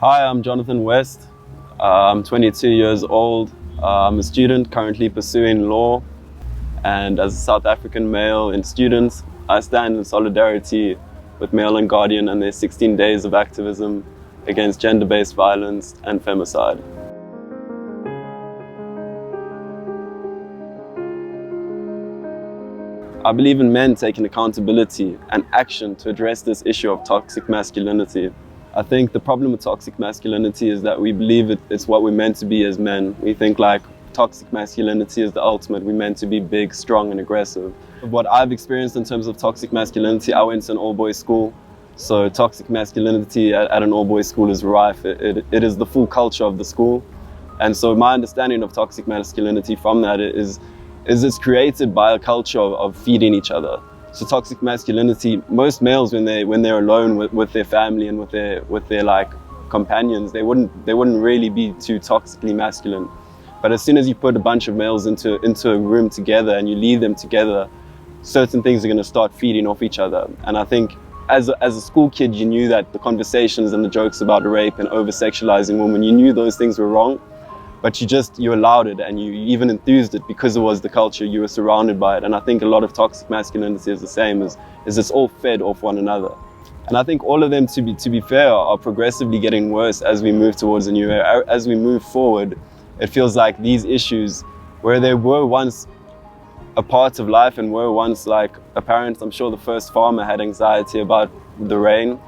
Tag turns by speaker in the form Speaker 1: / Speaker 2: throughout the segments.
Speaker 1: Hi, I'm Jonathan West. I'm 22 years old. I'm a student currently pursuing law, and as a South African male and student, I stand in solidarity with Male and Guardian and their 16 days of activism against gender-based violence and femicide. I believe in men taking accountability and action to address this issue of toxic masculinity. I think the problem with toxic masculinity is that we believe it's what we're meant to be as men. We think like toxic masculinity is the ultimate. We're meant to be big, strong, and aggressive. What I've experienced in terms of toxic masculinity, I went to an all-boys school. So toxic masculinity at an all-boys school is rife. It is the full culture of the school. And so my understanding of toxic masculinity from that is it's created by a culture of feeding each other. So toxic masculinity, most males when they're alone with their family and with their like companions, they wouldn't really be too toxically masculine. But as soon as you put a bunch of males into a room together and you leave them together, certain things are going to start feeding off each other. And I think as a school kid, you knew that the conversations and the jokes about rape and over-sexualizing women, you knew those things were wrong. But you allowed it, and you even enthused it because it was the culture, you were surrounded by it. And I think a lot of toxic masculinity is the same, is it's all fed off one another. And I think all of them, to be fair, are progressively getting worse as we move towards a new era. As we move forward, it feels like these issues, where they were once a part of life and were once like apparent. I'm sure the first farmer had anxiety about the rain.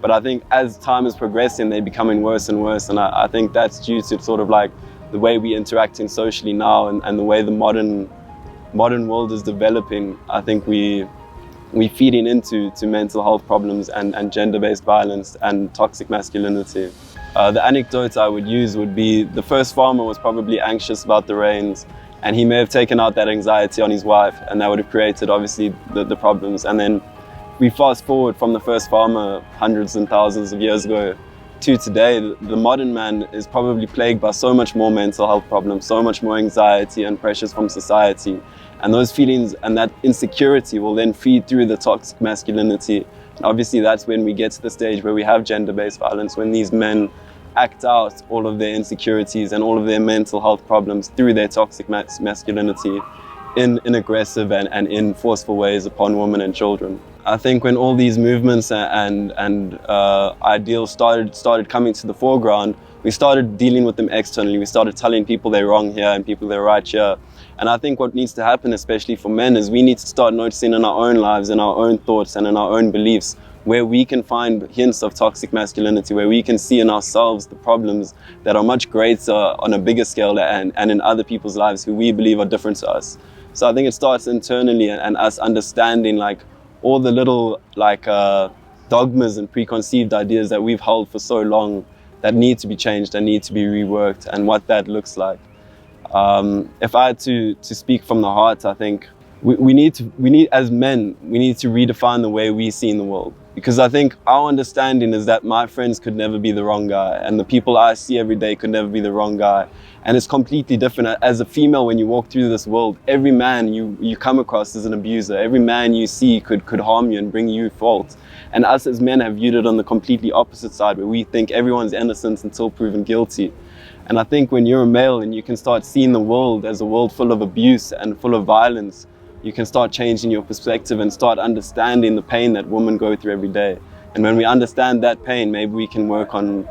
Speaker 1: But I think as time is progressing, they're becoming worse and worse. And I think that's due to sort of like the way we're interacting socially now and the way the modern world is developing. I think we're feeding into mental health problems and gender-based violence and toxic masculinity. The anecdote I would use would be the first farmer was probably anxious about the rains, and he may have taken out that anxiety on his wife, and that would have created obviously the problems. And then we fast forward from the first farmer hundreds and thousands of years ago to today, the modern man is probably plagued by so much more mental health problems, so much more anxiety and pressures from society. And those feelings and that insecurity will then feed through the toxic masculinity. And obviously that's when we get to the stage where we have gender-based violence, when these men act out all of their insecurities and all of their mental health problems through their toxic masculinity in aggressive and in forceful ways upon women and children. I think when all these movements and ideals started coming to the foreground, we started dealing with them externally. We started telling people they're wrong here and people they're right here. And I think what needs to happen, especially for men, is we need to start noticing in our own lives, in our own thoughts and in our own beliefs, where we can find hints of toxic masculinity, where we can see in ourselves the problems that are much greater on a bigger scale and in other people's lives who we believe are different to us. So I think it starts internally and us understanding like all the little like dogmas and preconceived ideas that we've held for so long that need to be changed and need to be reworked, and what that looks like. If I had to speak from the heart, I think we need as men, we need to redefine the way we see in the world. Because I think our understanding is that my friends could never be the wrong guy, and the people I see every day could never be the wrong guy. And it's completely different. As a female, when you walk through this world, every man you come across is an abuser. Every man you see could harm you and bring you fault. And us as men have viewed it on the completely opposite side, where we think everyone's innocent until proven guilty. And I think when you're a male and you can start seeing the world as a world full of abuse and full of violence, you can start changing your perspective and start understanding the pain that women go through every day. And when we understand that pain, maybe we can work on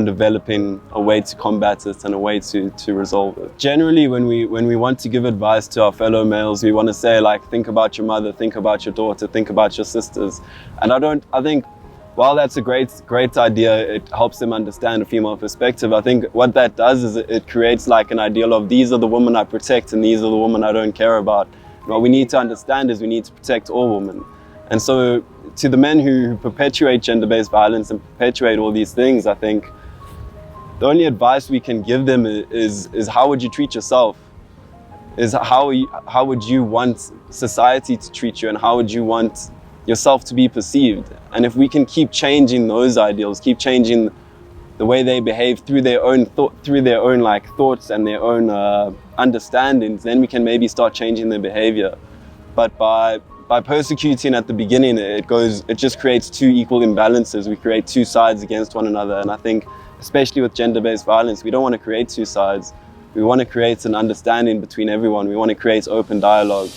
Speaker 1: developing a way to combat it and a way to resolve it. Generally, when we want to give advice to our fellow males, we want to say like, think about your mother, think about your daughter, think about your sisters. And I think while that's a great idea, it helps them understand a female perspective. I think what that does is it creates like an ideal of these are the women I protect and these are the women I don't care about. What we need to understand is we need to protect all women. And so to the men who perpetuate gender-based violence and perpetuate all these things, I think the only advice we can give them is how would you treat yourself? Is how would you want society to treat you, and how would you want yourself to be perceived? And if we can keep changing those ideals, keep changing the way they behave through their own like thoughts and their own understandings, then we can maybe start changing their behavior. But by persecuting at the beginning, it just creates two equal imbalances. We create two sides against one another, and I think especially with gender-based violence, we don't want to create two sides. We want to create an understanding between everyone. We want to create open dialogue.